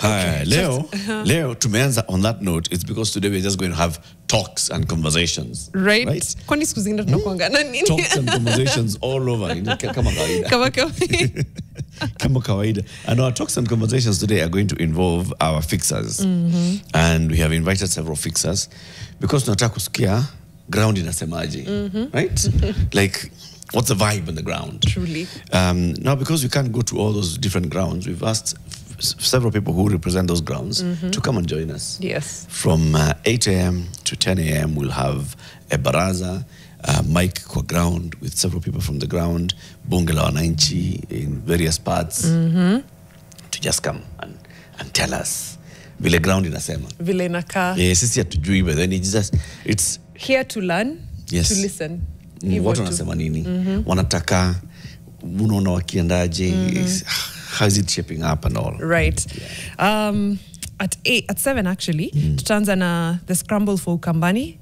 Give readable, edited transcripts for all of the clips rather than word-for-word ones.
Hi, Leo, tumeanza on that note, it's because today we're just going to have talks and conversations. Right? Kwani siku zingine tunakuanga na nini? Talks and conversations all over, kama kawaida. Kama kawaida. And our talks and conversations today are going to involve our fixers. And we have invited several fixers because tunataka kusikia ground inasemaje, right? Like, what's the vibe on the ground? Truly. Now, because we can't go to all those different grounds, we've asked several people who represent those grounds to come and join us. Yes. From 8 a.m. to 10 a.m. we'll have a baraza, Mike kwa ground with several people from the ground, bunge la wananchi in various parts to just come and tell us vile ground inasema. Vile inakaa. Sisi hatujui, but then it's here to learn, yes, to listen. Watu wanasema nini? Wanataka, unaona wakiendaje? How is it shaping up and all? Right. Yeah. At 7 actually, tutaanza na the scramble for Ukambani.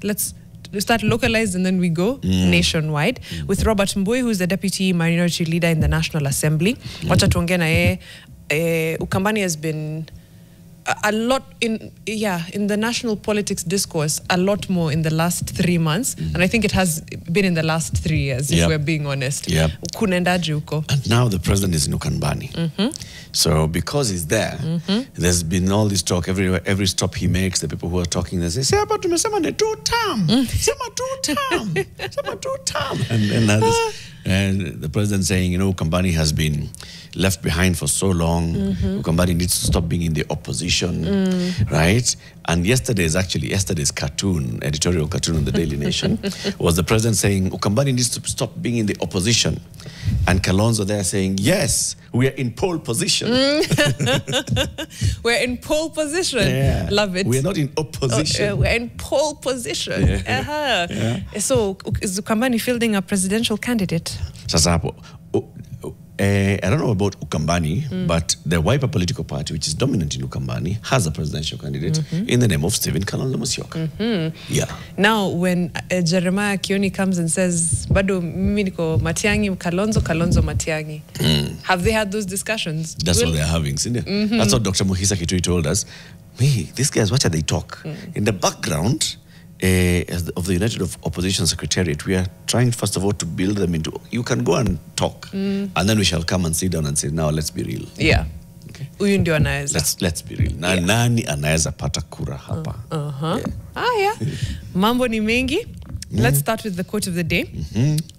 Let's start localized and then we go nationwide with Robert Mbui, who's the deputy minority leader in the National Assembly. Wacha tuongee na yeye. Ukambani has been a lot in the national politics discourse, a lot more in the last 3 months, and I think it has been in the last 3 years, if we're being honest. Kunendaje huko? And now the president is in Ukambani. So because he's there, there's been all this talk everywhere. Every stop he makes, the people who are talking, they say, "But tumesema ni 2-term, sema 2-term, sema 2-term," and others. And the president saying, Ukambani has been left behind for so long. Ukambani needs to stop being in the opposition, right? And yesterday's cartoon, editorial cartoon on the Daily Nation, was the president saying, Ukambani needs to stop being in the opposition. And Kalonzo there saying, yes, we are in pole position. We're in pole position. Yeah. Love it. We're not in opposition. We're in pole position. So is Ukambani fielding a presidential candidate? Sasa hapo, I don't know about Ukambani, but the Wiper political party, which is dominant in Ukambani, has a presidential candidate in the name of Stephen Kalonzo Musyoka. Yeah. Now, when Jeremiah Kioni comes and says, "Bado mimi niko Matiang'i, Kalonzo Matiang'i," have they had those discussions? That's what they're having, isn't it? That's what Dr. Muhisa Kitui told us. These guys, watch how they talk. In the background of the United Opposition Secretariat, we are trying, first of all, to build them into, you can go and talk, and then we shall come and sit down and say, now let's be real. Yeah. Okay. Huyu ndio anaweza. Let's be real. Nani anaweza pata kura hapa? Mambo ni mengi. Let's start with the quote of the day.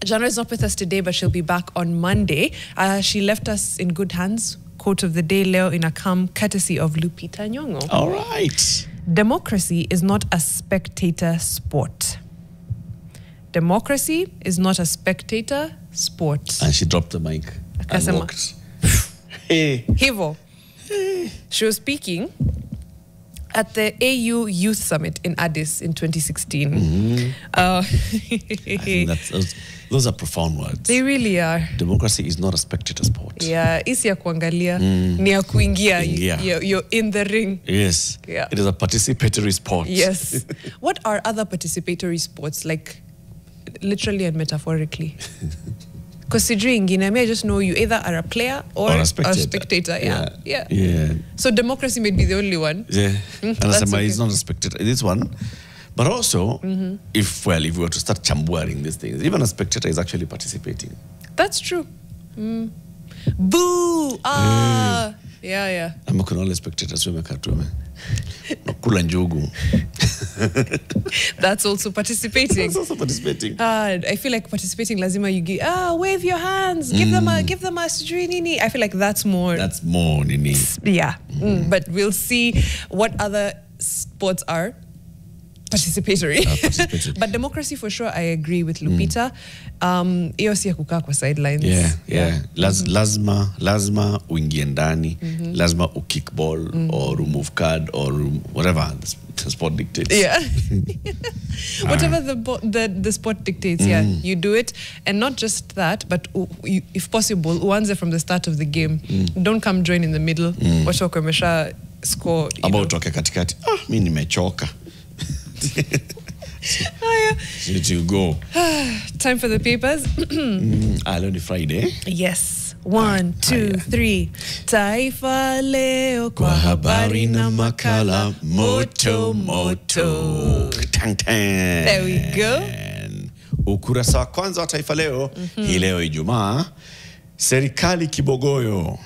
Jana is not with us today, but she'll be back on Monday. She left us in good hands. Quote of the day, Leo Inakam, courtesy of Lupita Nyong'o. All right. Democracy is not a spectator sport. Democracy is not a spectator sport. And she dropped the mic and walked. Hivo. She was speaking at the AU Youth Summit in Addis in 2016. I think those are profound words. They really are. Democracy is not a spectator sport. Yeah, isi ya kuangalia, ni ya kuingia. You're in the ring. Yes. Yeah. It is a participatory sport. Yes. What are other participatory sports, like literally and metaphorically? Because sijui ingine, I just know you either are a player or a spectator. Yeah. So democracy may be the only one. Yeah. And it's not a spectator. This one. But also, if we were to start chambuaring these things, even a spectator is actually participating. That's true. Boo! Yeah. I'm not only spectators. Nakula njugu. That's also participating. That's also participating. I feel like participating lazima you give, wave your hands, give them a sijui nini. I feel like that's more. That's more nini. Yeah. But we'll see what other sports are participatory. But democracy, for sure, I agree with Lupita. Iyo si ya kukaa kwa sidelines. Yeah. Lazima uingie ndani, lazima ukickball or remove card or whatever the sport dictates. Yeah. Whatever the sport dictates, you do it. And not just that, but if possible, uanze from the start of the game. Don't come join in the middle. Watu wamesha score. About utoke katikati. Mimi nimechoka. To go. Time for the papers. Only Friday. Yes. 1, 2, 3. Taifa Leo kwa habari na makala moto moto. Tang, tang. There we go. Ukurasa wa kwanza wa Taifa Leo hii leo Ijumaa, serikali kibogoyo.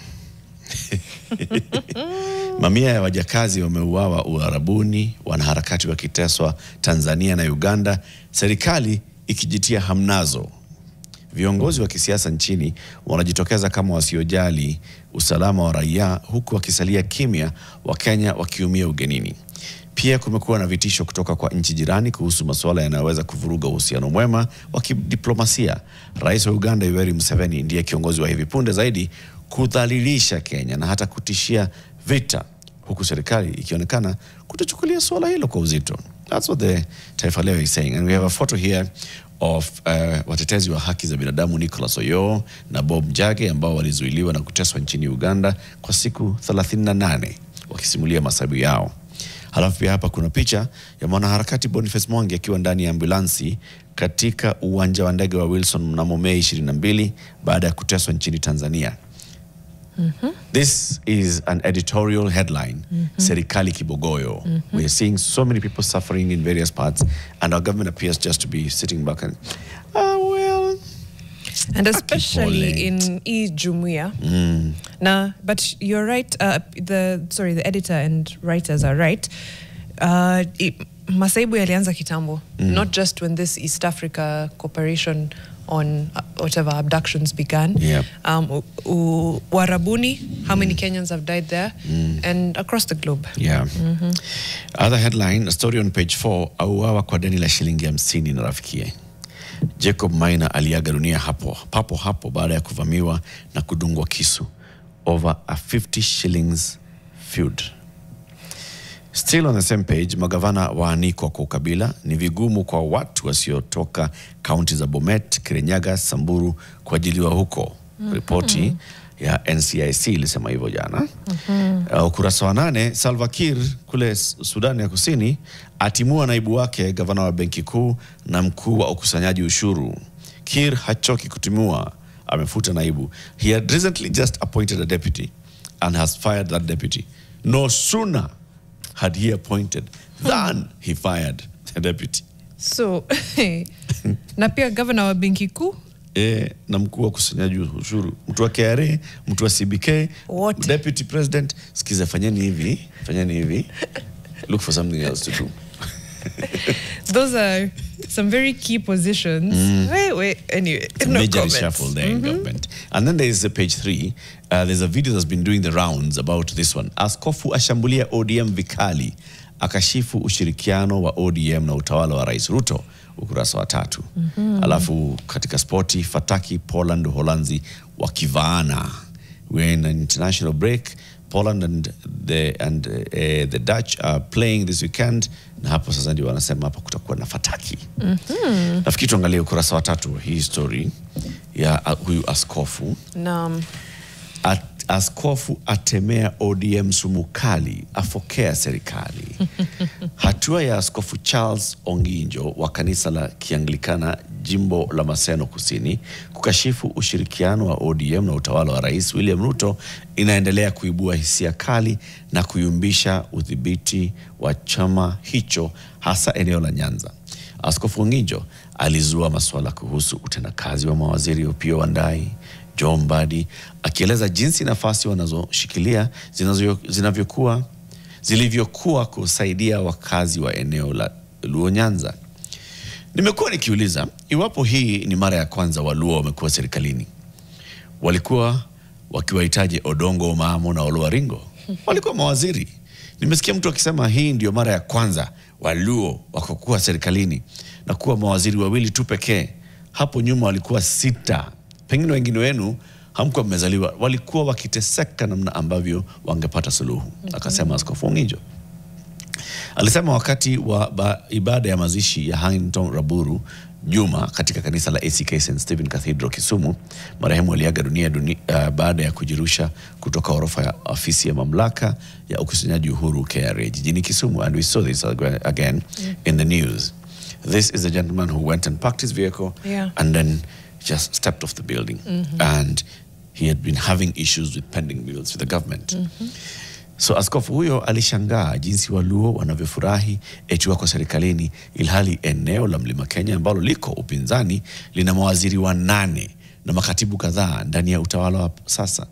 Mamia ya wajakazi wameuawa Uarabuni, wanaharakati wakiteswa Tanzania na Uganda, serikali ikijitia hamnazo. Viongozi wa kisiasa nchini wanajitokeza kama wasiojali usalama wa raia, huku wakisalia kimya, Wakenya wakiumia ugenini. Pia kumekuwa na vitisho kutoka kwa nchi jirani kuhusu masuala yanayoweza kuvuruga uhusiano mwema wa kidiplomasia. Rais wa Uganda Yoweri Museveni ndiye kiongozi wa hivi punde zaidi kudhalilisha Kenya na hata kutishia vita, huku serikali ikionekana kutochukulia swala hilo kwa uzito. That's what the Taifa Leo is saying. And we have a photo here of watetezi wa haki za binadamu Nicholas Oyoo na Bob Njagi ambao walizuiliwa na kuteswa nchini Uganda kwa siku 38 wakisimulia masaibu yao. Halafu pia hapa kuna picha ya mwanaharakati Boniface Mwangi akiwa ndani ya ambulansi katika uwanja wa ndege wa Wilson mnamo Mei 22 baada ya kuteswa nchini Tanzania. This is an editorial headline, Serikali kibogoyo. We are seeing so many people suffering in various parts, and our government appears just to be sitting back and, well... And especially in Jumuiya. Now, but you're right, the editor and writers are right. Masaibu yalianza kitambo, not just when this East Africa cooperation on whatever abductions began. Yep. Warabuni, how many Kenyans have died there, and across the globe. Yeah. Other headline, a story on page 4, auawa kwa deni la shilingi 50 na rafikie. Jacob Maina aliaga dunia papo hapo baada ya kuvamiwa na kudungwa kisu. Over a 50 shillings feud. Still on the same page, magavana waanikwa kwa ukabila. Ni vigumu kwa watu wasiotoka kaunti za Bomet, Kirinyaga, Samburu kuajiliwa huko. Ripoti ya NCIC ilisema hivyo jana. Ukurasa wa 8, Salva Kiir kule Sudan ya Kusini atimua naibu wake gavana wa benki kuu na mkuu wa ukusanyaji ushuru. Kiir hachoki kutimua, amefuta naibu. He had recently just appointed a deputy and has fired that deputy. No sooner had he appointed than he fired the deputy. So, na pia governor wa benki kuu na mkuu wa kusanyaji ushuru, mtu wa KRA, mtu wa CBK, deputy president. Sikiza, fanyeni hivi. Look for something else to do. Those are some very key positions. Anyway, major reshuffle there in government. And then there is page 3. There's a video that's been doing the rounds about this one. Askofu ashambulia ODM vikali, akashifu ushirikiano wa ODM na utawala wa Rais Ruto. Ukurasa wa 3. Alafu katika sporti, Fataki, Poland, Uholanzi wakivaana. We're in an international break. Poland and the Dutch are playing this weekend, na hapo sasa ndio wanasema hapa kutakuwa na fataki. Nafikiri tuangalie ukurasa wa 3 hii story ya huyu askofu. Naam. Askofu atemea ODM sumukali, afokea serikali. Hatua ya Askofu Charles Onginjo wa kanisa la Kianglikana jimbo la Maseno Kusini kukashifu ushirikiano wa ODM na utawala wa Rais William Ruto inaendelea kuibua hisia kali na kuyumbisha udhibiti wa chama hicho, hasa eneo la Nyanza. Askofu Onginjo alizua masuala kuhusu utendakazi wa mawaziri Opiyo Wandayi, John Mbadi, akieleza jinsi nafasi wanazoshikilia zilivyokuwa kusaidia wakazi wa eneo la Luo Nyanza. Nimekuwa nikiuliza iwapo hii ni mara ya kwanza Waluo wamekuwa serikalini. Walikuwa wakiwahitaji Odongo, Maamo na Oluwaringo. Walikuwa mawaziri. Nimesikia mtu akisema hii ndio mara ya kwanza Waluo wakakuwa serikalini na kuwa mawaziri wawili tu pekee. Hapo nyuma walikuwa 6. Pengine wengine wenu hamkuwa mmezaliwa. Walikuwa wakiteseka namna ambavyo wangepata suluhu. Akasema Askofu Onginjo. Alisema wakati wa ibada ya mazishi ya Hannington Raburu Juma katika kanisa la ACK St. Stephen Cathedral Kisumu, marehemu aliaga dunia baada ya kujirusha kutoka orofa ya ofisi ya mamlaka ya ukusanyaji uhuru KRA jijini Kisumu. And we saw this again in the news. This is a gentleman who went and parked his vehicle and then just stepped off the building. And he had been having issues with pending bills with the government. So askofu huyo alishangaa jinsi Waluo wanavyofurahi eti wako serikalini, ilhali eneo la Mlima Kenya ambalo liko upinzani lina mawaziri 8 na makatibu kadhaa ndani ya utawala wa sasa.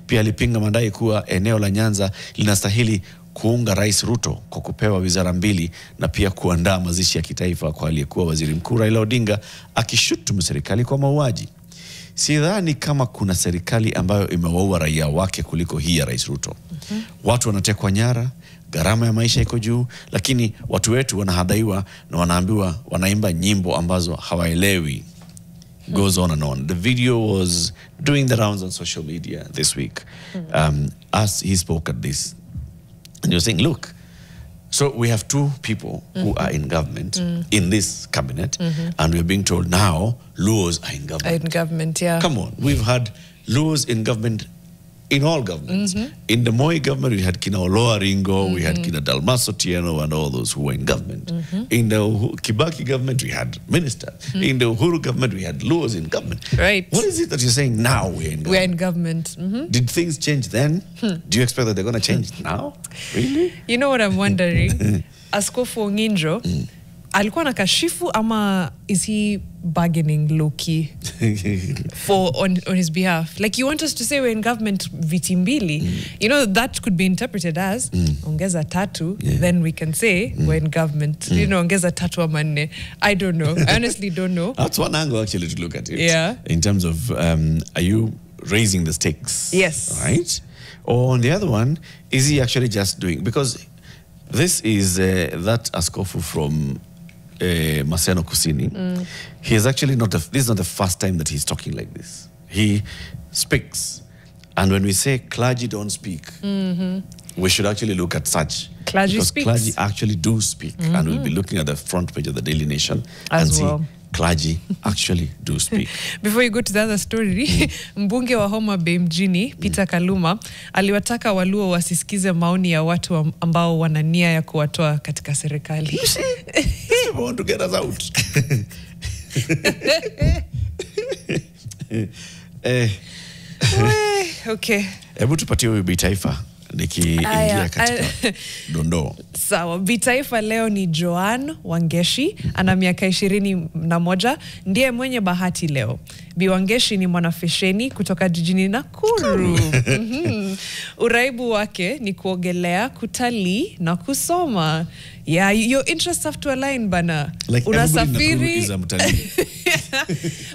Pia alipinga madai kuwa eneo la Nyanza linastahili kuunga Rais Ruto kwa kupewa wizara 2 na pia kuandaa mazishi ya kitaifa kwa aliyekuwa waziri mkuu Raila Odinga, akishutumu serikali kwa mauaji. Sidhani kama kuna serikali ambayo imewaua raia wake kuliko hii ya Rais Ruto. Watu wanatekwa nyara, gharama ya maisha iko juu, lakini watu wetu wanahadaiwa na wanaambiwa wanaimba nyimbo ambazo hawaelewi. Goes on and on. The video was doing the rounds on social media this week. As he spoke at this, and you're saying, look, so we have 2 people who are in government, in this cabinet, and we're being told now Luos are in government. In government, yeah. Come on, we've had Luos in government in all governments. In the Moi government, we had Kina Oloa Ringo, we had Kina Dalmaso Tieno, and all those who were in government. In the Kibaki government, we had ministers. In the Uhuru government, we had Luos in government. Right. What is it that you're saying now we're in government? We're in government. Did things change then? Do you expect that they're going to change now? Really? You know what I'm wondering? Askofu Onginjo, alikuwa na kashifu ama is he bargaining low-key for on his behalf? Like, you want us to say we're in government vitimbili. You know, that could be interpreted as ongeza tatu, then we can say we're in government. You know, ongeza tatu amanne. I don't know. I honestly don't know. That's one angle actually to look at it. Yeah. In terms of, are you raising the stakes? Yes. Right? Or on the other one, is he actually just doing, because this is that askofu from Maseno Kusini. He is actually not, this is not the first time that he's talking like this. He speaks. And when we say clergy don't speak, we should actually look at such. Clergy because speaks. Clergy actually do speak. And we'll be looking at the front page of the Daily Nation and see clergy actually do speak. Before you go to the other story, mbunge wa Homa Bay mjini, Peter Kaluma, aliwataka Waluo wasisikize maoni ya watu ambao wana nia ya kuwatoa katika serikali. You see? They want to get us out. Okay. Hebu tupatie huyu bitaifa nikiingia katika dondoo. Sawa, bitaifa leo ni Joan Wangeshi, ana miaka 21, ndiye mwenye bahati leo. Bi Wangeshi ni mwanafesheni kutoka jijini Nakuru. Uraibu wake ni kuogelea, kutalii na kusoma. Yeah, your interests have to align, bana. Like Unasafiri is a mtalii.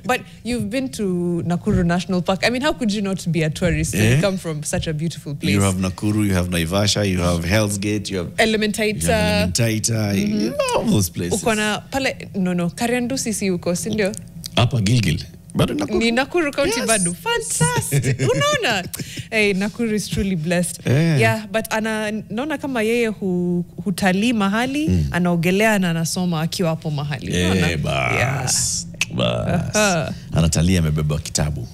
But you've been to Nakuru National Park. I mean, how could you not be a tourist if you come from such a beautiful place? You have Nakuru, you have Naivasha, you have Hell's Gate, you have Elementaita, you know, all those places. Ukona pale, no, Kariandusi si uko, sindio? Hapa Gilgil. Ni Nakuru County bado. Fantastic. Unaona? Hey, Nakuru is truly blessed. Yeah, but naona kama yeye hutalii mahali, anaogelea na anasoma akiwa hapo mahali. Bas. Anatalia amebeba kitabu.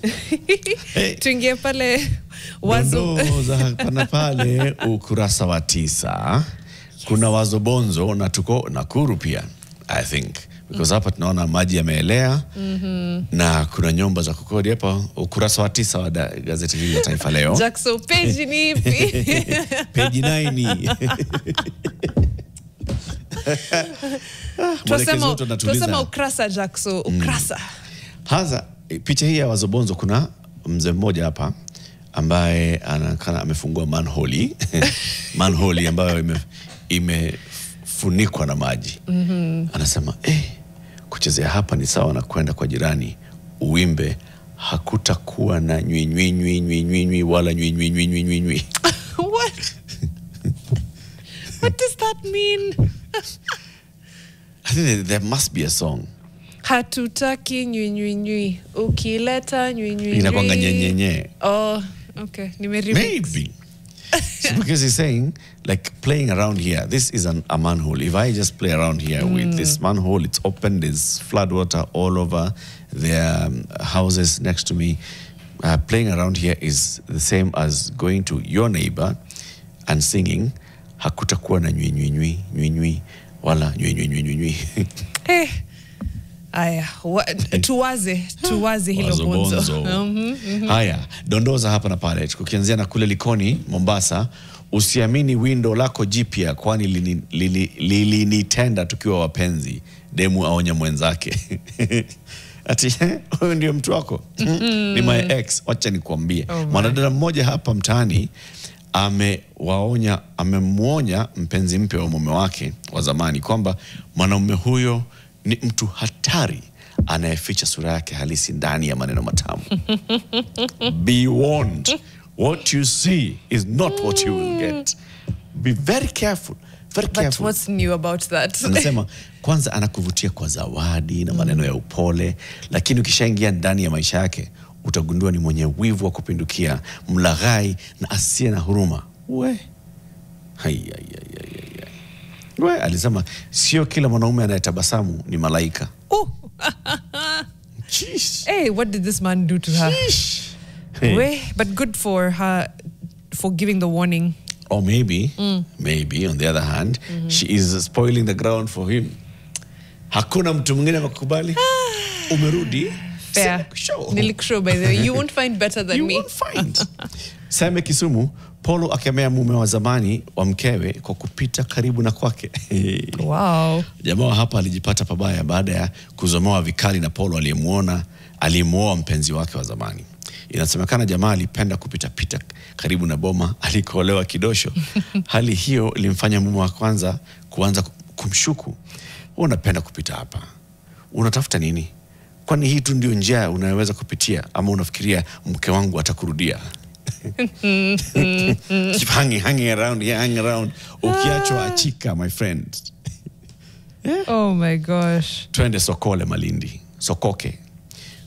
Tuingie pale wazo za pana pale ukurasa wa 9. Kuna wazo bonzo na tuko Nakuru pia, I think. Because hapa tunaona maji yameelea na kuna nyumba za kukodi hapa. Ukurasa wa 9 wa gazeti hili la Taifa Leo. Jackson, page ni ipi? Page 9. Tunasema ukrasa, Jackson, ukrasa. Haza, picha hii ya wazobonzo, kuna mzee mmoja hapa ambaye anakana amefungua manhole. Manhole ambayo imefunikwa na maji. Anasema, kuchezea hapa ni sawa na kwenda kwa jirani uimbe hakutakuwa na nywi nywi nywi nywi nywi nywi wala nywi nywi nywi nywi nywi. What? What does that mean? I think there must be a song. Hatutaki nywi nywi nywi, ukileta nywi nywi nywi. Inakwanga nyenyenye. Oh, okay. Maybe. So because he's saying, like, playing around here, this is a manhole. If I just play around here with this manhole, it's open, there's flood water all over. There are houses next to me. Playing around here is the same as going to your neighbor and singing, hakutakuwa na nywi nywi nywi nywi nywi wala nywi nywi nywi nywi nywi. Hey, Aya, tuwaze hilo bonzo. Haya, dondoza hapa na pale. Tukianzia na kule Likoni, Mombasa, usiamini window lako jipya kwani lilinitenda tukiwa wapenzi. Demu aonya mwenzake. Ati huyu ndio mtu wako? Ni my ex. Wacha nikwambie. Mwanadada mmoja hapa mtaani amemuonya mpenzi mpya wa mume wake wa zamani kwamba mwanaume huyo ni mtu hatari anayeficha sura yake halisi ndani ya maneno matamu. Be warned, what you see is not what you will get. Be very careful. Very careful. But what's new about that? Anasema kwanza anakuvutia kwa zawadi na maneno ya upole, lakini ukishaingia ndani ya maisha yake utagundua ni mwenye wivu wa kupindukia, mlaghai na asiye na huruma. We alisema sio kila mwanaume anayetabasamu ni malaika. Hey, what did this man do to her? Hey. But good for her for giving the warning. Or maybe on the other hand, she is spoiling the ground for him. Hakuna mtu mwingine makubali. Umerudi. Fair. Nilikushow by the way. You won't find better than me. You won't find. Seme Kisumu, Polo akemea mume wa zamani wa mkewe kwa kupita karibu na kwake. Wow. Jamaa hapa alijipata pabaya baada ya kuzomewa vikali na Polo aliyemuoa mpenzi wake wa zamani. Inasemekana jamaa alipenda kupita karibu na boma alikoolewa kidosho. Hali hiyo ilimfanya mume wa kwanza kuanza kumshuku. Unapenda kupita hapa, unatafuta nini? Kwani hii tu ndio njia unayoweza kupitia ama unafikiria mke wangu atakurudia? Keep hanging around. Ukiachwa achika, my friend. Oh my gosh. Twende Sokole Malindi. Sokoke.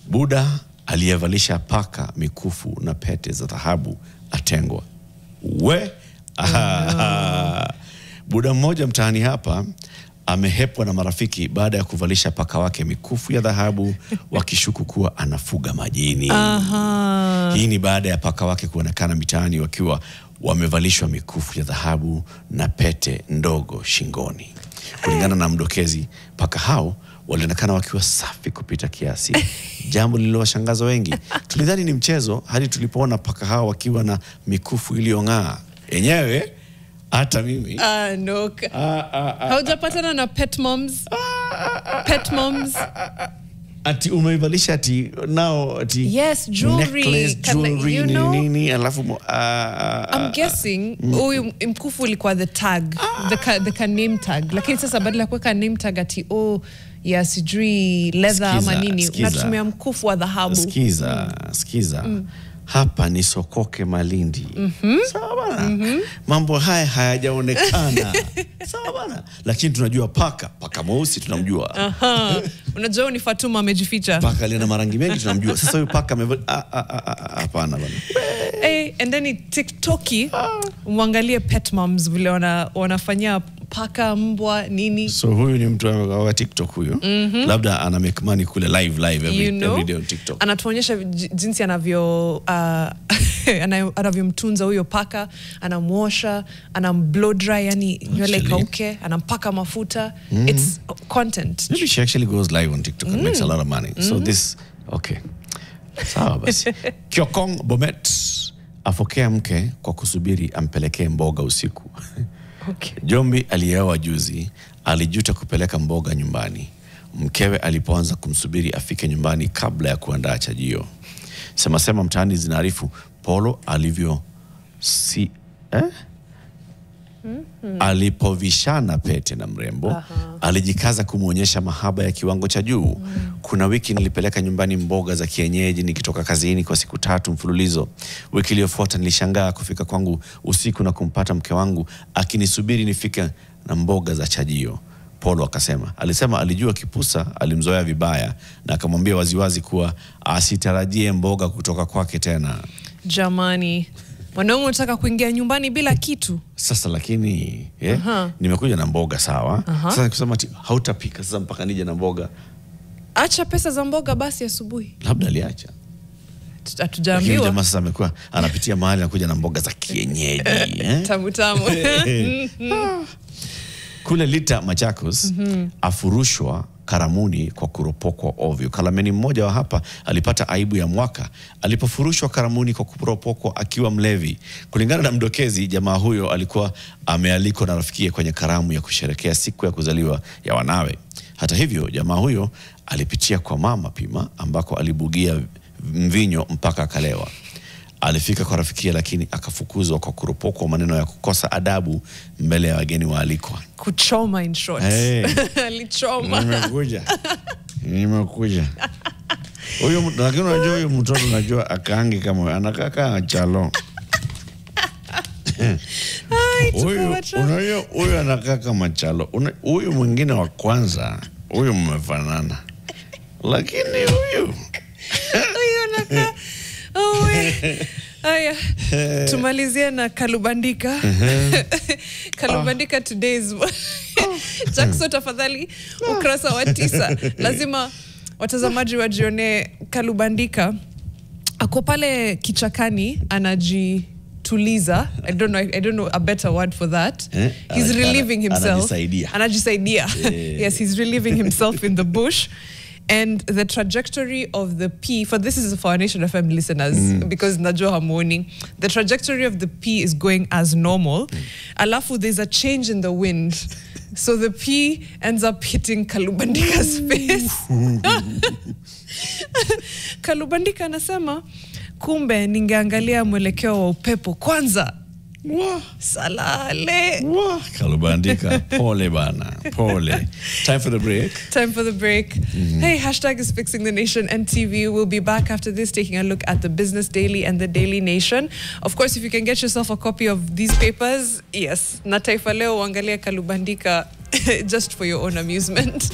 Buda aliyevalisha paka mikufu na pete za dhahabu atengwa. Buda mmoja mtaani hapa amehepwa na marafiki baada ya kuvalisha paka wake mikufu ya dhahabu wakishuku kuwa anafuga majini. Hii ni baada ya paka wake kuonekana mitaani wakiwa wamevalishwa mikufu ya dhahabu na pete ndogo shingoni. Kulingana na mdokezi, paka hao walionekana wakiwa safi kupita kiasi. Jambo lililowashangaza wengi. Tulidhani ni mchezo hadi tulipoona paka hao wakiwa na mikufu iliyong'aa. Enyewe hata mimi. No. Haujapatana na pet moms? Pet moms? Ati umeivalisha ati now ati yes, jewelry, necklace, you know? nini alafu I'm guessing huyu mkufu ulikuwa the tag, the name tag, lakini sasa badala ya kuweka name tag ati ya sijui leather ama nini unatumia mkufu wa dhahabu. Skiza. Hapa ni Sokoke Malindi. Sawa bana. Mambo haya hayajaonekana. Sawa bana. Lakini tunajua paka mweusi tunamjua. Unajua ni Fatuma amejificha. Paka aliye na marangi mengi tunamjua. Sasa huyu paka hapana bana. And then TikToki muangalie pet moms vile wanafanyia paka, mbwa, nini. So huyu ni mtu wa TikTok huyo. Labda ana make money kule live every day on TikTok. Anatuonyesha jinsi anavyomtunza huyo paka, anamuosha, anamblow dry yani nywele kauke, anampaka mafuta. It's content. Maybe she actually goes live on TikTok and makes a lot of money. So this okay. Sawa basi. Kyokong Bomet afokea mke kwa kusubiri ampelekee mboga usiku. Okay. Jombi aliyeoa juzi alijuta kupeleka mboga nyumbani. Mkewe alipoanza kumsubiri afike nyumbani kabla ya kuandaa chajio. Sema mtaani zinaarifu Polo alipovishana pete na mrembo, alijikaza kumuonyesha mahaba ya kiwango cha juu. Kuna wiki nilipeleka nyumbani mboga za kienyeji nikitoka kazini kwa siku 3 mfululizo. Wiki iliyofuata nilishangaa kufika kwangu usiku na kumpata mke wangu akinisubiri nifike na mboga za chajio. Polo alisema alijua kipusa alimzoea vibaya na akamwambia waziwazi kuwa asitarajie mboga kutoka kwake tena. Jamani, wanaume wanataka kuingia nyumbani bila kitu. Sasa lakini nimekuja na mboga sawa. Sasa kusema ati hautapika sasa mpaka nije na mboga. Acha pesa za mboga basi asubuhi. Labda aliacha. Hatujaambiwa. Jamaa sasa amekuwa anapitia mahali na kuja na mboga za kienyeji. Tamu. Kule Lita Machakos afurushwa karamuni kwa kuropokwa ovyo. Kalameni mmoja wa hapa alipata aibu ya mwaka alipofurushwa karamuni kwa kuropokwa akiwa mlevi. Kulingana na mdokezi, jamaa huyo alikuwa amealikwa na rafikie kwenye karamu ya kusherekea siku ya kuzaliwa ya wanawe. Hata hivyo, jamaa huyo alipitia kwa mama Pima ambako alibugia mvinyo mpaka akalewa. Alifika kwa rafikia lakini akafukuzwa kwa kuropokwa maneno ya kukosa adabu mbele ya wageni waalikwa. Kuchoma in short. Hey. Alichoma. Nimekuja. Huyo lakini unajua huyo mtoto unajua akaangi kama anakaa kama chalo. Huyo anakaa kama chalo. Huyo mwingine wa kwanza, huyo mmefanana. Lakini huyo anakaa Aya, tumalizia na Kalubandika. Kalubandika today's Jackson, tafadhali ukurasa wa 9. Lazima watazamaji wajione Kalubandika ako pale kichakani anajituliza. I don't know a better word for that. He's relieving himself. Anajisaidia. Yes, he's relieving himself in the bush. And the trajectory of the P, for this is for our Nation FM listeners, because najua hamuoni, the trajectory of the P is going as normal. Alafu, there's a change in the wind. So the P ends up hitting Kalubandika's face. Kalubandika anasema, kumbe ningeangalia mwelekeo wa upepo kwanza. Salale. Kalubandika, pole bana, pole. Time for the break. Time for the break. Hey, hashtag is Fixing the Nation NTV. We'll be back after this, taking a look at the Business Daily and the Daily Nation. Of course, if you can get yourself a copy of these papers, yes. Na Taifa Leo uangalia Kalubandika just for your own amusement.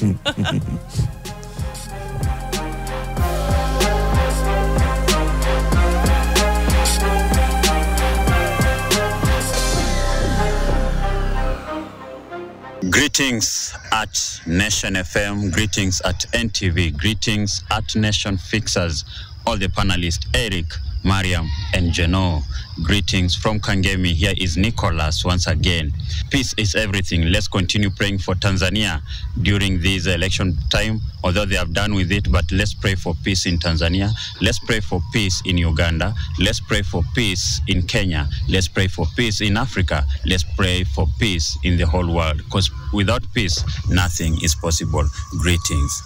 Greetings at Nation FM, greetings at NTV, greetings at Nation Fixers, all the panelists, Eric, Mariam, and Jeno. Greetings from Kangemi. Here is Nicholas once again. Peace is everything. Let's continue praying for Tanzania during this election time, although they have done with it, but let's pray for peace in Tanzania. Let's pray for peace in Uganda. Let's pray for peace in Kenya. Let's pray for peace in Africa. Let's pray for peace in the whole world, because without peace, nothing is possible. Greetings.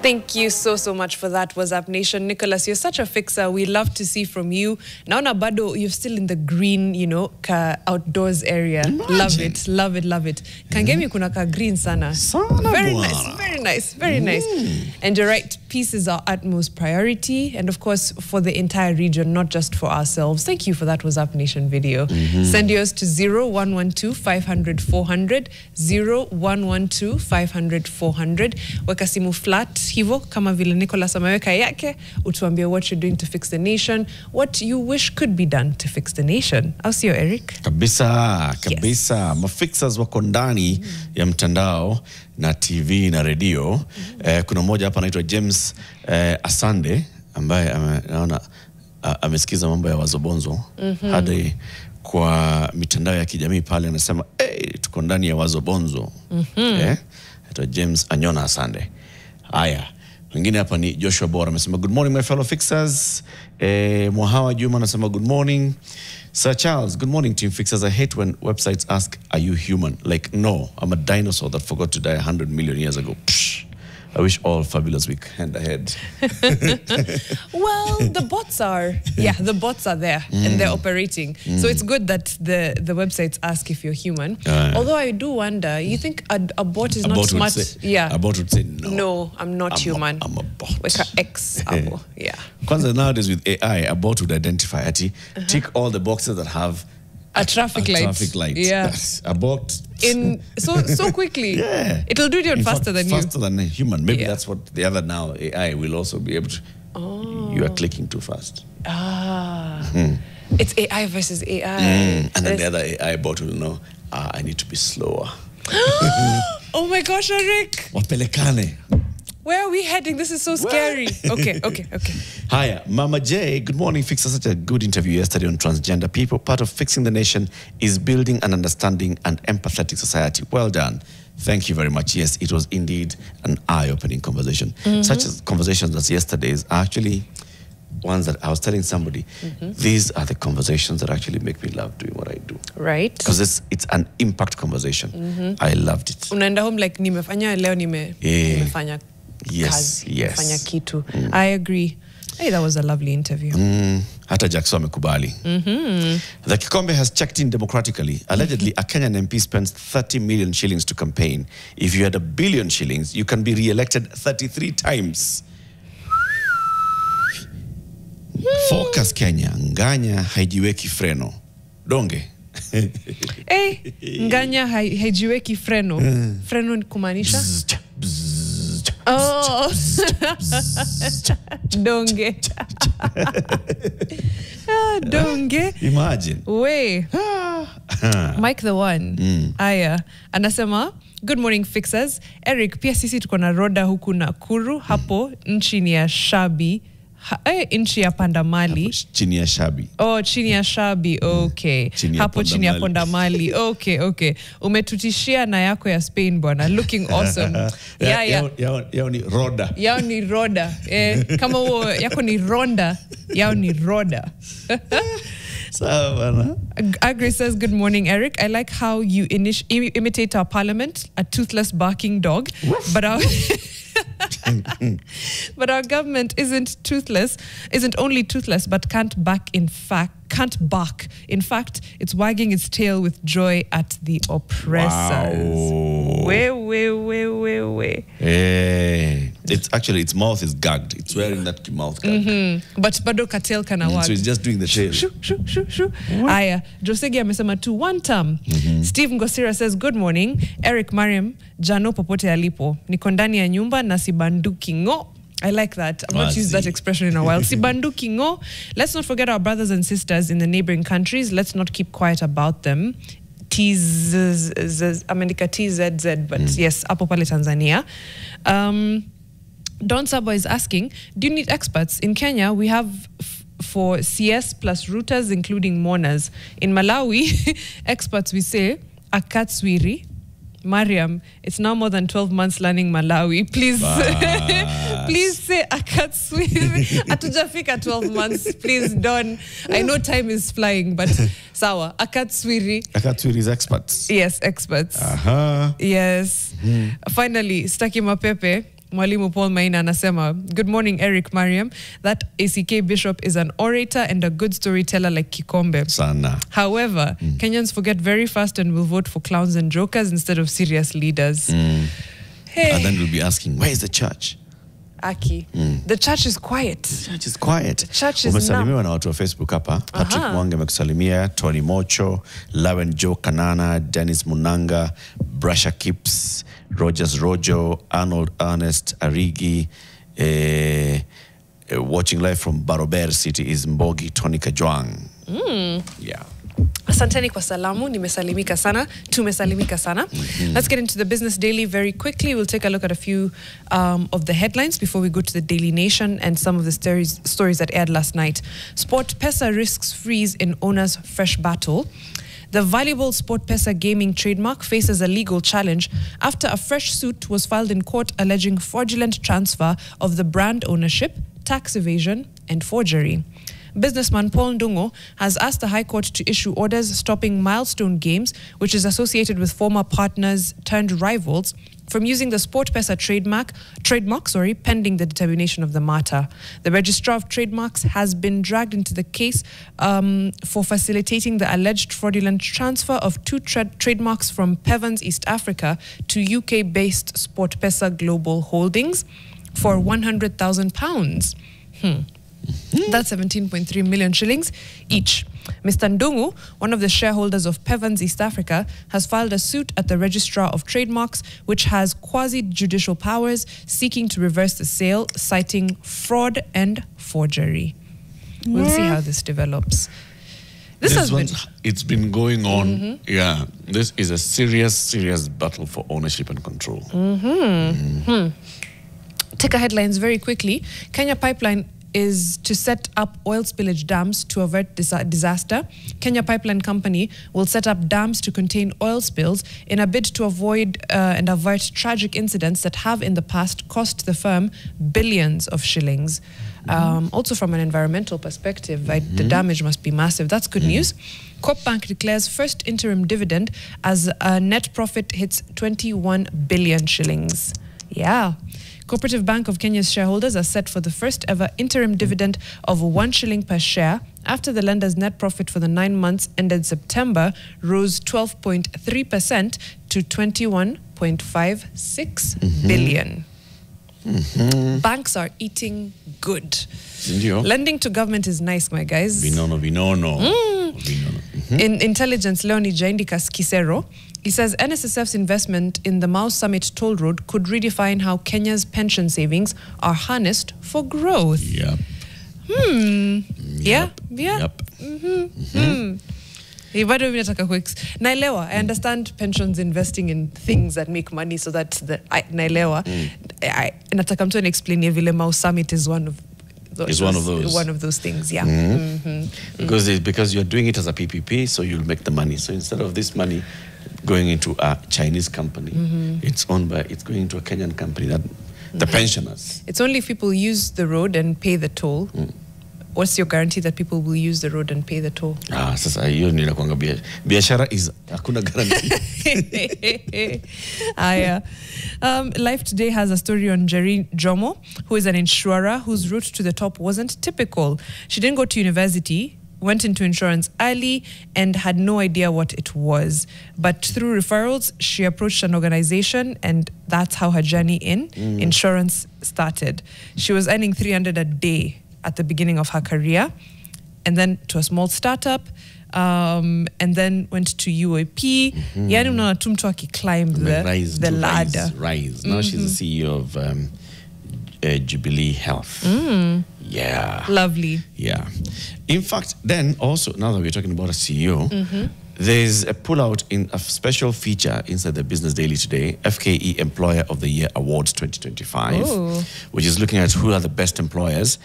Thank you so much for that, What's Up Nation. Nicholas, you're such a fixer. We love to see from you. Naona bado, you're still in the green, outdoors area. Imagine. Love it. Kangemi kuna ka green sana. Very nice. And you're right, peace is our utmost priority. And of course, for the entire region, not just for ourselves. Thank you for that What's Up Nation video. Send yours to 0112 500 400, 0112 500 400. Weka simu flat. Hivo, kama vile Nicholas ameweka yake, utuambie what you're doing to fix the nation, what you wish could be done to fix the nation. Au sio, Eric? Kabisa. Yes. Mafixers wako ndani ya mtandao na TV na radio. Kuna mmoja hapa anaitwa James Asande ambaye naona amesikiza mambo ya wazobonzo hadi kwa mitandao ya kijamii pale, anasema tuko ndani ya wazobonzo. Anaitwa James Anyona Asande. Aya, wengine hapa ni Joshua Bora amesema good morning my fellow fixers. Mohawa Juma anasema good morning. Sir Charles, good morning team fixers. I hate when websites ask are you human? Like, no, I'm a dinosaur that forgot to die 100 million years ago. Psh. I wish all fabulous weekend ahead. Well, the bots are there and they're operating. So it's good that the websites ask if you're human. Although I do wonder, you think a bot is not smart? A bot would say no. No, I'm not human. I'm a bot. Like an X. Yeah. Kwanza nowadays with AI, a bot would identify tick all the boxes that have a traffic light. Yeah. Yes. A bot. So quickly. Yeah. It'll do it faster than you. Faster than a human. Maybe that's what the other now AI will also be able to. You are clicking too fast. It's AI versus AI. And then the other AI bot will know, I need to be slower. Oh my gosh, Eric. Wapelekane. Where are we heading? This is so scary. Okay. Hiya, Mama J. Good morning. Fix such a good interview yesterday on transgender people. Part of fixing the nation is building an understanding and empathetic society. Well done. Thank you very much. Yes, it was indeed an eye-opening conversation. Such as conversations as yesterday's are actually ones that I was telling somebody. These are the conversations that actually make me love doing what I do. Right. Because it's an impact conversation. I loved it. Unaenda home like nimefanya leo nimefanya kazi, nimefanya kitu. I agree. Hey, that was a lovely interview. Hata Jackson amekubali. The Kikombe has checked in democratically. Allegedly, a Kenyan MP spends 30 million shillings to campaign. If you had 1 billion shillings, you can be re-elected 33 times. Focus Kenya, nganya haijiweki freno. Donge. Nganya haijiweki freno. Freno ni kumaanisha? Oh. Donge. Donge. Imagine. We. Mike the one. Aya. Anasema, good morning fixers. Eric, pia sisi tuko na roda huku Nakuru. Hapo nchi ni ya Shabi. Nchi ya Pandamali. Chini ya Shabi. Oh, chini ya Shabi. Okay. Hapo chini ya Pandamali. Okay. Umetutishia na yako ya Spain bwana. Looking awesome. Yao ni roda. Yao ni roda. Kama huo yako ni ronda, yao ni roda. Agri says, good morning, Eric. I like how you imitate our parliament, a toothless barking dog. But our government isn't only toothless, but can't bark. In fact, it's wagging its tail with joy at the oppressors. Wow. Way. It's actually, its mouth is gagged. It's wearing that mouth gag. But bado katel kana wag. So it's just doing the tail. Shoo. Aya, Josegi amesema tu one term. Steve Ngosira says, good morning. Eric Mariam, Jano popote alipo. Niko ndani ya nyumba na sibanduki ngo. I like that. I've not used that expression in a while. Sibanduki ngo. Let's not forget our brothers and sisters in the neighboring countries. Let's not keep quiet about them. America TZZ, but yes, hapo pale Tanzania. Don Sabo is asking, do you need experts? In Kenya, we have for CS plus routers, including mourners. In Malawi, experts, we say, akatswiri. Mariam, it's now more than 12 months learning Malawi. Please say akatswiri. Atujafika 12 months. Please, Don. I know time is flying, but sawa. Akatswiri. Akatswiri is experts. Yes, experts. Yes. Finally, Staki Mapepe. Mwalimu Paul Maina anasema, good morning, Eric Mariam. That ACK bishop is an orator and a good storyteller like Kikombe. Sana. However, Kenyans forget very fast and will vote for clowns and jokers instead of serious leaders. Hey. And then we'll be asking, where is the church? Aki. The church is quiet. The church is quiet. The church is umesalimiwa na watu wa Facebook hapa. Patrick Mwange amekusalimia, Tony Mocho, Lawen Joe Kanana, Dennis Munanga, Brasha Kips, Rogers Rojo, Arnold Ernest Arigi, watching live from Barober City is Mbogi Tony Kajwang. Yeah. Asanteni kwa salamu, nimesalimika sana, tumesalimika sana. Let's get into the Business Daily very quickly. We'll take a look at a few of the headlines before we go to the Daily Nation and some of the stories that aired last night. SportPesa risks freeze in owner's fresh battle. The valuable SportPesa gaming trademark faces a legal challenge after a fresh suit was filed in court alleging fraudulent transfer of the brand ownership, tax evasion, and forgery. Businessman Paul Ndungo has asked the High Court to issue orders stopping Milestone Games, which is associated with former partners turned rivals, from using the SportPesa trademark, pending the determination of the matter. The Registrar of Trademarks has been dragged into the case for facilitating the alleged fraudulent transfer of two trademarks from Pevans East Africa to UK-based SportPesa Global Holdings for £100,000. That's 17.3 million shillings each. Mr. Ndungu, one of the shareholders of Pevans East Africa, has filed a suit at the Registrar of Trademarks, which has quasi-judicial powers, seeking to reverse the sale, citing fraud and forgery. We'll see how this develops. It's been going on. Yeah, this is a serious battle for ownership and control. Take a headlines very quickly. Kenya Pipeline is to set up oil spillage dams to avert disaster. Kenya Pipeline Company will set up dams to contain oil spills in a bid to avoid and avert tragic incidents that have in the past cost the firm billions of shillings. Also from an environmental perspective, right, the damage must be massive. That's good news. Coop Bank declares first interim dividend as a net profit hits 21 billion shillings. Yeah. Cooperative Bank of Kenya's shareholders are set for the first ever interim dividend of 1 shilling per share after the lender's net profit for the 9 months ended September rose 12.3% to 21.56 billion. Banks are eating good. Lending to government is nice, my guys. Vinono. In Intelligence, Leonie Jaindika Kisero, he says NSSF's investment in the Mau Summit toll road could redefine how Kenya's pension savings are harnessed for growth. Yep. Yeah. Yep. Naelewa, I understand pensions investing in things that make money so that naelewa. Nataka mtu explain vile Mau Summit is one of those. One of those things, yeah. Because you're doing it as a PPP, so you'll make the money. So instead of this money going into a Chinese company, it's going into a Kenyan company, that the pensioners. It's only if people use the road and pay the toll. What's your guarantee that people will use the road and pay the toll? Sasa hiyo ni nakwanga biashara is hakuna guarantee. Life Today has a story on Jerry Jomo, who is an insurer whose route to the top wasn't typical. She didn't go to university, went into insurance early, and had no idea what it was. But through referrals, she approached an organization, and that's how her journey in insurance started. She was earning 300 a day at the beginning of her career, and then to a small startup, and then went to UAP. Yani unaona tu mtu akiclimb the ladder. Rise. Now she's the CEO of Jubilee Health. Yeah. Lovely. Yeah. In fact, then also, now that we're talking about a CEO, there's a pullout in a special feature inside the Business Daily today, FKE Employer of the Year Awards 2025, which is looking at who are the best employers.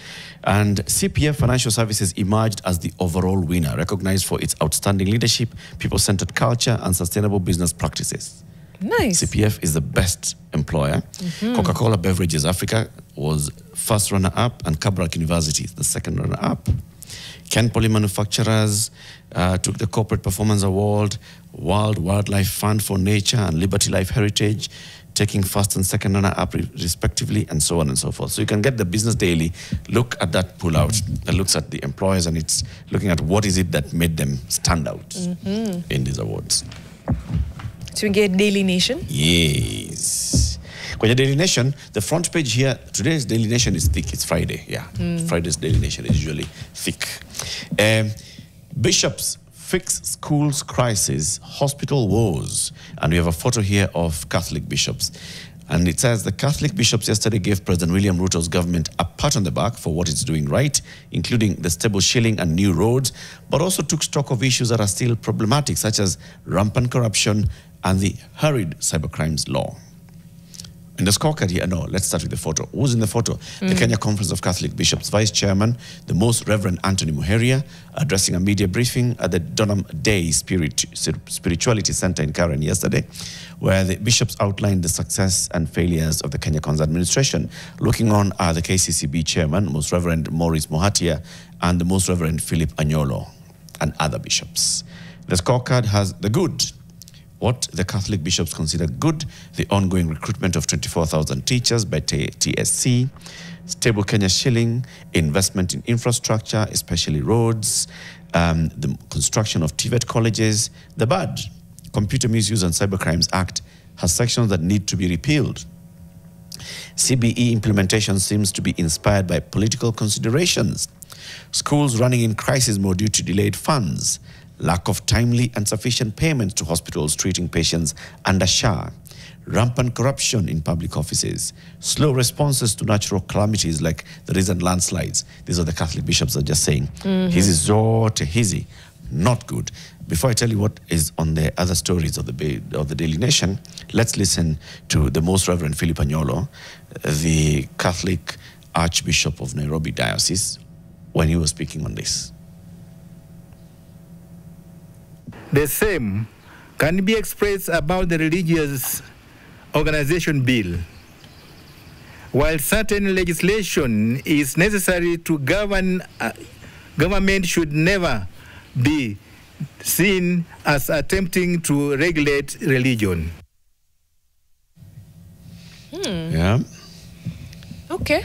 And CPF Financial Services emerged as the overall winner, recognized for its outstanding leadership, people-centered culture, and sustainable business practices. Nice. CPF is the best employer. Coca-Cola Beverages Africa was first runner-up, and Kabrak University is the second runner-up. Ken Poly Manufacturers took the Corporate Performance Award, World Wildlife Fund for Nature and Liberty Life Heritage, taking first and second runner-up respectively, and so on and so forth. So you can get the Business Daily, look at that pull-out that looks at the employers, and it's looking at what is it that made them stand out in these awards. So we get Daily Nation? Yes. Kwenye Daily Nation, the front page here, today's Daily Nation is thick. It's Friday, yeah. Friday's Daily Nation is usually thick. Bishops fix schools crisis, hospital woes. And we have a photo here of Catholic bishops. And it says the Catholic bishops yesterday gave President William Ruto's government a pat on the back for what it's doing right, including the stable shilling and new roads, but also took stock of issues that are still problematic, such as rampant corruption and the hurried cybercrimes law. In the scorecard here, no, let's start with the photo. Who's in the photo? The Kenya Conference of Catholic Bishops Vice Chairman, the Most Reverend Anthony Muheria, addressing a media briefing at the Donham Day Spirituality Center in Karen yesterday, where the bishops outlined the success and failures of the Kenya Con's administration. Looking on are the KCCB Chairman, Most Reverend Maurice Mohatia, and the Most Reverend Philip Anyolo, and other bishops. The scorecard has the good. What the Catholic bishops consider good: the ongoing recruitment of 24,000 teachers by TSC, stable Kenya shilling, investment in infrastructure, especially roads, the construction of TVET colleges. The bad, Computer Misuse and Cybercrimes Act, has sections that need to be repealed. CBE implementation seems to be inspired by political considerations. Schools running in crisis mode due to delayed funds. Lack of timely and sufficient payments to hospitals treating patients under SHA, rampant corruption in public offices, slow responses to natural calamities like the recent landslides. These are the Catholic bishops are just saying, hizi zote hizi not good. Before I tell you what is on the other stories of the Daily Nation, let's listen to the Most Reverend Philip Anyolo, the Catholic Archbishop of Nairobi Diocese, when he was speaking on this. The same can be expressed about the religious organization bill. While certain legislation is necessary to govern, government should never be seen as attempting to regulate religion. Yeah. Okay.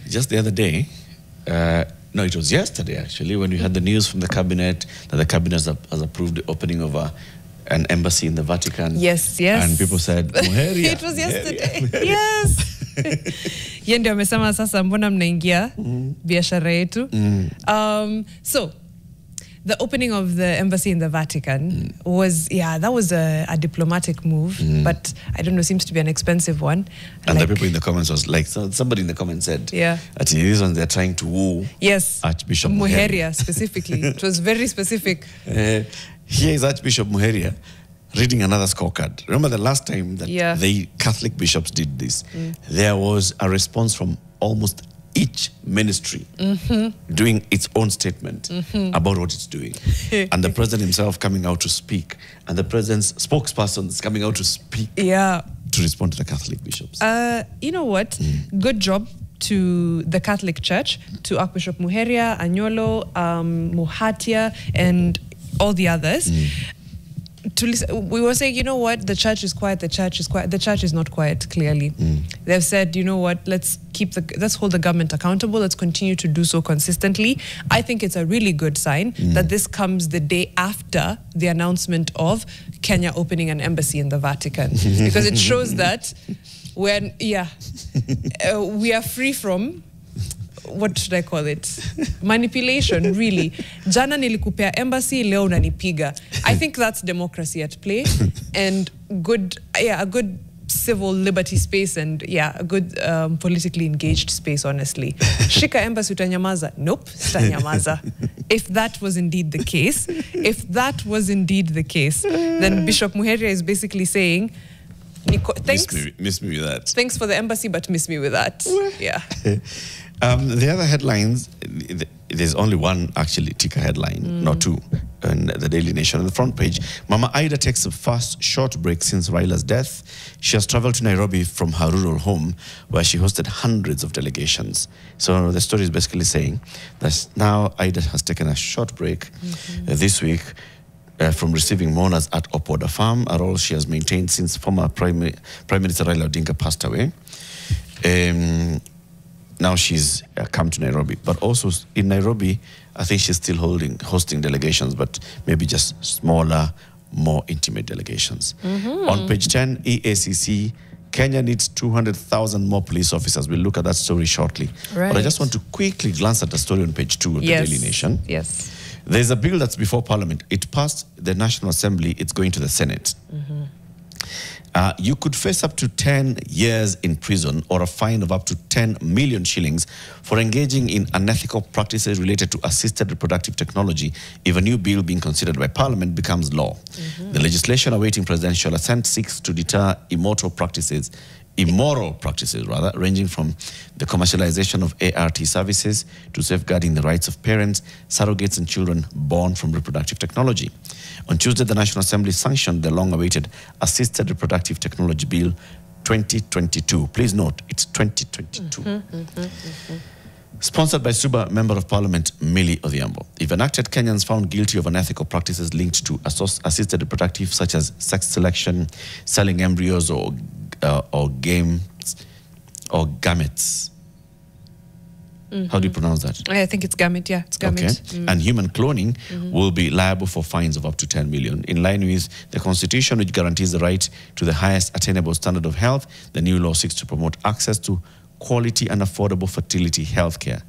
Just the other day, no, it was yesterday actually, when we had the news from the cabinet that the cabinet has approved the opening of an embassy in the Vatican. Yes, yes. And people said, Muheria. It was yesterday. Yes. Yeye ndio amesema sasa mbona mnaingia biashara yetu. So the opening of the embassy in the Vatican was, that was a diplomatic move, but I don't know, seems to be an expensive one. And the people in the comments was like, somebody in the comments said, that these ones they're trying to woo Archbishop Muheria specifically. It was very specific. Here is Archbishop Muheria reading another scorecard. Remember the last time that the Catholic bishops did this, there was a response from almost each ministry doing its own statement about what it's doing. And the president himself coming out to speak. And the president's spokespersons coming out to speak to respond to the Catholic bishops. You know what? Good job to the Catholic Church, to Archbishop Muheria, Anyolo, Muhatia, and all the others. To listen, we were saying, you know what, the church is quiet, the church is quiet. The church is not quiet, clearly. They've said, you know what, let's hold the government accountable, let's continue to do so consistently. I think it's a really good sign that this comes the day after the announcement of Kenya opening an embassy in the Vatican. Because it shows that when, we are free from, what should I call it? Manipulation, really. Jana nilikupea embassy, leo unanipiga. I think that's democracy at play, and a good civil liberty space, and a good politically engaged space, honestly. Shika embassy utanyamaza? Nope, sitanyamaza. If that was indeed the case, then Bishop Muheria is basically saying, thanks. Miss me with that. Thanks for the embassy, but miss me with that. Yeah. The other headlines, there's only one actually ticker headline, not two, in the Daily Nation. On the front page, Mama Ida takes the first short break since Raila's death. She has traveled to Nairobi from her rural home, where she hosted hundreds of delegations. So the story is basically saying that now Ida has taken a short break this week from receiving mourners at Opoda Farm, a role she has maintained since former Prime Minister Raila Odinga passed away. Now she's come to Nairobi, but also in Nairobi, I think she's still hosting delegations, but maybe just smaller, more intimate delegations. On page 10, EACC, Kenya needs 200,000 more police officers. We'll look at that story shortly. Right. But I just want to quickly glance at the story on page 2 of the Daily Nation. Yes. There's a bill that's before Parliament. It passed the National Assembly. It's going to the Senate. You could face up to 10 years in prison or a fine of up to 10 million shillings for engaging in unethical practices related to assisted reproductive technology if a new bill being considered by Parliament becomes law. The legislation awaiting presidential assent seeks to deter immoral practices, ranging from the commercialization of ART services to safeguarding the rights of parents, surrogates, and children born from reproductive technology. On Tuesday, the National Assembly sanctioned the long-awaited Assisted Reproductive Technology Bill 2022. Please note, it's 2022. Sponsored by Suba Member of Parliament Millie Odhiambo. If enacted, Kenyans found guilty of unethical practices linked to assisted reproductive, such as sex selection, selling embryos, or gametes. How do you pronounce that? I think it's gamete, it's gamete. Okay. And human cloning will be liable for fines of up to 10 million. In line with the Constitution, which guarantees the right to the highest attainable standard of health, the new law seeks to promote access to quality and affordable fertility health care.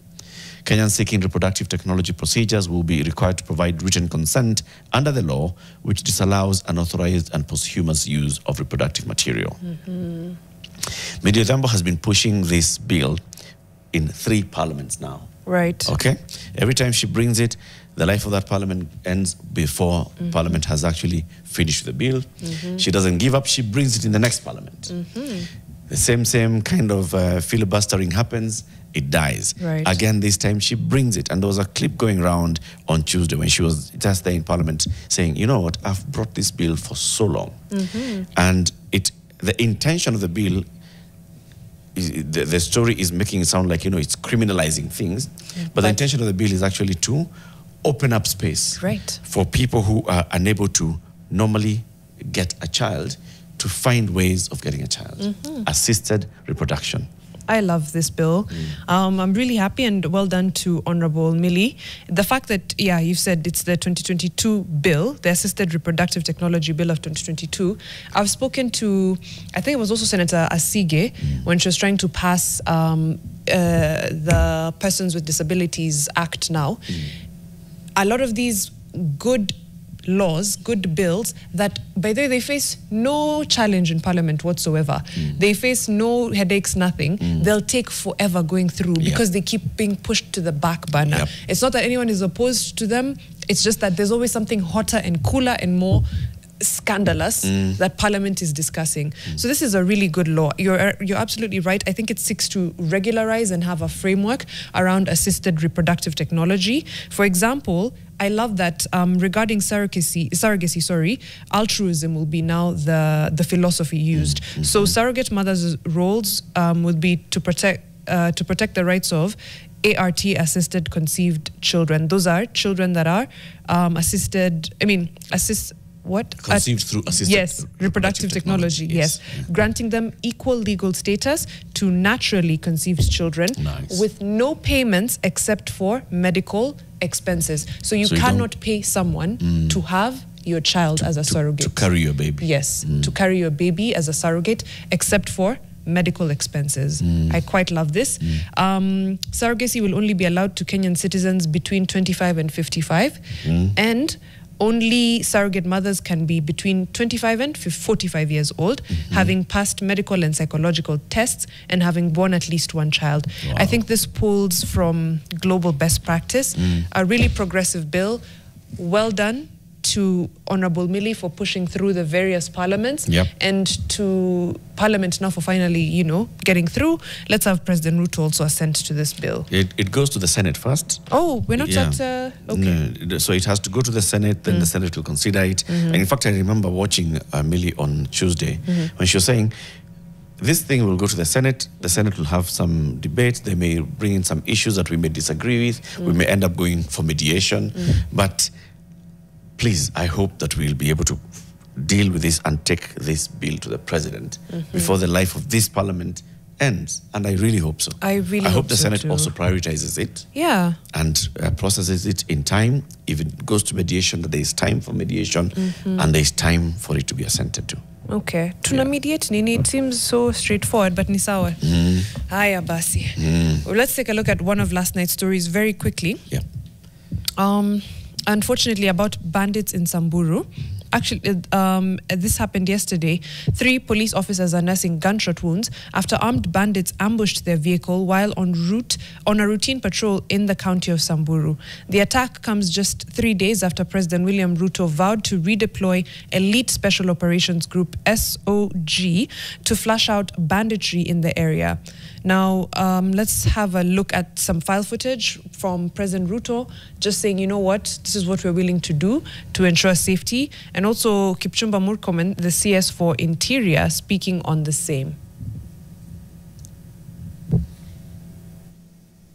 Kenyans seeking reproductive technology procedures will be required to provide written consent under the law, which disallows unauthorized and posthumous use of reproductive material. Millie Odhiambo has been pushing this bill in 3 parliaments now. Right. Okay? Every time she brings it, the life of that parliament ends before parliament has actually finished the bill. She doesn't give up. She brings it in the next parliament. The same kind of filibustering happens. It dies. Right. Again, this time she brings it. And there was a clip going around on Tuesday when she was just there in parliament saying, you know what, I've brought this bill for so long. And the intention of the bill, the story is making it sound like, it's criminalizing things. But the intention of the bill is actually to open up space for people who are unable to normally get a child to find ways of getting a child. Assisted reproduction. I love this bill. I'm really happy, and well done to Honorable Millie. The fact that, you've said it's the 2022 bill, the Assisted Reproductive Technology Bill of 2022. I've spoken to, I think it was also Senator Asige, when she was trying to pass the Persons with Disabilities Act now. A lot of these good laws, good bills that, by the way, they face no challenge in Parliament whatsoever. They face no headaches, nothing. They'll take forever going through because they keep being pushed to the back burner. It's not that anyone is opposed to them. It's just that there's always something hotter and cooler and more scandalous that Parliament is discussing. So this is a really good law. You're absolutely right. I think it seeks to regularize and have a framework around assisted reproductive technology. For example, I love that regarding surrogacy, altruism will be now the philosophy used. So surrogate mothers' roles would be to protect the rights of ART-assisted conceived children. Those are children that are conceived through assisted reproductive technology. Yes. Granting them equal legal status to naturally conceived children with no payments except for medical expenses. So you cannot pay someone to have your child as a surrogate. To carry your baby. Yes, to carry your baby as a surrogate, except for medical expenses. I quite love this. Surrogacy will only be allowed to Kenyan citizens between 25 and 55. And only surrogate mothers can be between 25 and 45 years old, having passed medical and psychological tests and having born at least one child. I think this pulls from global best practice. A really progressive bill. Well done to Honorable Millie for pushing through the various parliaments and to Parliament now for finally, getting through. Let's have President Ruto also assent to this bill. It goes to the Senate first. Oh, we're not at... okay. No, so it has to go to the Senate, then the Senate will consider it. And in fact, I remember watching Millie on Tuesday when she was saying, this thing will go to the Senate will have some debate, they may bring in some issues that we may disagree with, we may end up going for mediation, but please, I hope that we'll be able to deal with this and take this bill to the president before the life of this parliament ends. And I really hope so. I hope the Senate also prioritizes it. Yeah. And processes it in time. If it goes to mediation, that there is time for mediation and there is time for it to be assented to. Okay. Tuna mediate nini? It seems so straightforward, but ni sawa. Haya basi. Well, let's take a look at one of last night's stories very quickly. Unfortunately, about bandits in Samburu. Actually, this happened yesterday. 3 police officers are nursing gunshot wounds after armed bandits ambushed their vehicle while on a routine patrol in the county of Samburu. The attack comes just 3 days after President William Ruto vowed to redeploy Elite Special Operations Group SOG to flush out banditry in the area. Now, let's have a look at some file footage from President Ruto, just saying, you know what, this is what we're willing to do to ensure safety. And also Kipchumba Murkomen, the CS for Interior, speaking on the same.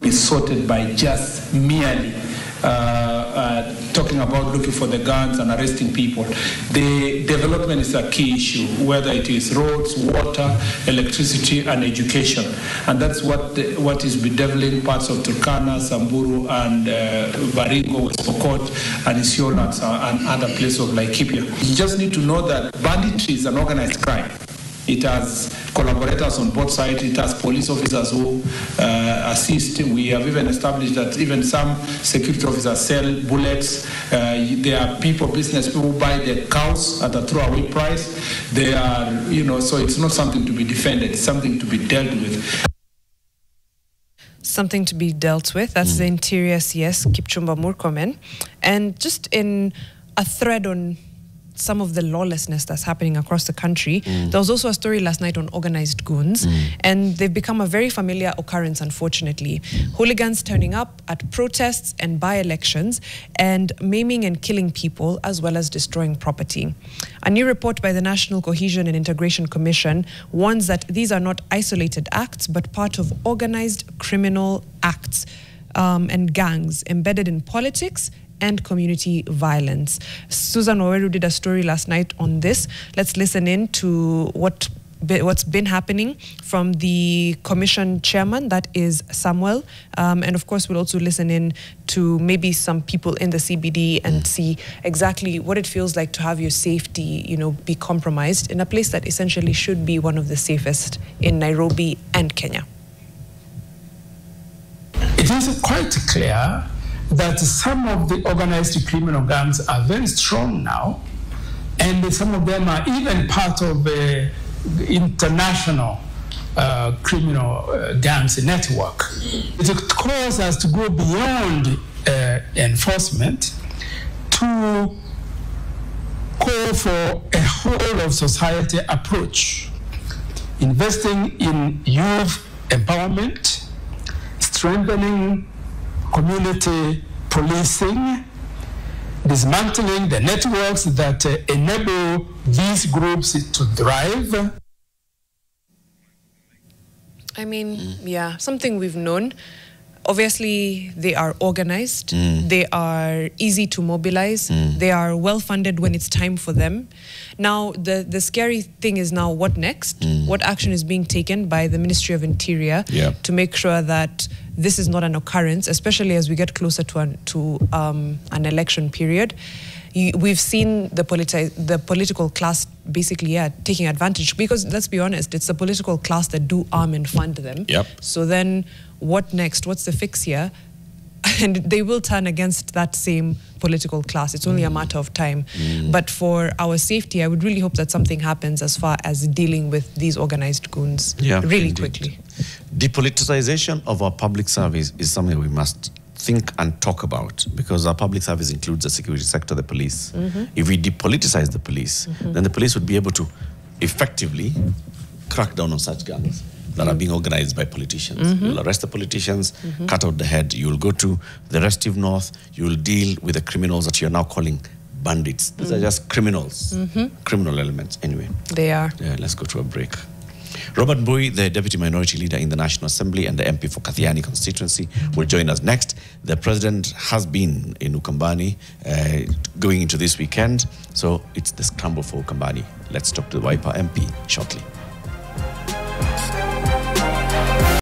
Is sorted by just merely talking about looking for the guns and arresting people. The development is a key issue, whether it is roads, water, electricity, and education. And that's what is bedeviling parts of Turkana, Samburu, and Baringo, West Pokot, and Isiolo, and other places of Laikipia. You just need to know that banditry is an organized crime. It has collaborators on both sides. It has police officers who assist. We have even established that even some security officers sell bullets. There are business people who buy their cows at a throwaway price. They are, so it's not something to be defended. It's something to be dealt with. something to be dealt with. That's the Interior CS, Kipchumba Murkomen. And just in a thread on some of the lawlessness that's happening across the country, there was also a story last night on organized goons, and they've become a very familiar occurrence, unfortunately. Hooligans turning up at protests and by-elections and maiming and killing people, as well as destroying property. A new report by the National Cohesion and Integration Commission warns that these are not isolated acts, but part of organized criminal acts and gangs embedded in politics and community violence. Susan Waweru did a story last night on this. Let's listen in to what's been happening from the commission chairman, that is Samuel. And of course, we'll also listen in to maybe some people in the CBD and see exactly what it feels like to have your safety, be compromised in a place that essentially should be one of the safest in Nairobi and Kenya. It is quite clear that some of the organized criminal gangs are very strong now, and some of them are even part of the international criminal gangs network. It calls us to go beyond enforcement to call for a whole of society approach, investing in youth empowerment, strengthening community policing, dismantling the networks that enable these groups to thrive. I mean, yeah, something we've known. Obviously, they are organized. They are easy to mobilize. They are well-funded when it's time for them. Now, the scary thing is now what next? What action is being taken by the Ministry of Interior to make sure that this is not an occurrence, especially as we get closer to an election period. We've seen the political class basically, taking advantage, because let's be honest, it's the political class that do arm and fund them. So then what next? What's the fix here? And they will turn against that same political class. It's only a matter of time. But for our safety, I would really hope that something happens as far as dealing with these organized goons really quickly. Depoliticization of our public service is something we must think and talk about, because our public service includes the security sector, the police. If we depoliticize the police, then the police would be able to effectively crack down on such gangs that are being organized by politicians. You'll arrest the politicians, cut out the head. You'll go to the restive north. You'll deal with the criminals that you're now calling bandits. These are just criminals, criminal elements. Anyway, they are. Yeah, let's go to a break. Robert Mbui, the Deputy Minority Leader in the National Assembly and the MP for Kathiani constituency, will join us next. The President has been in Ukambani going into this weekend, so it's the scramble for Ukambani. Let's talk to the Wiper MP shortly.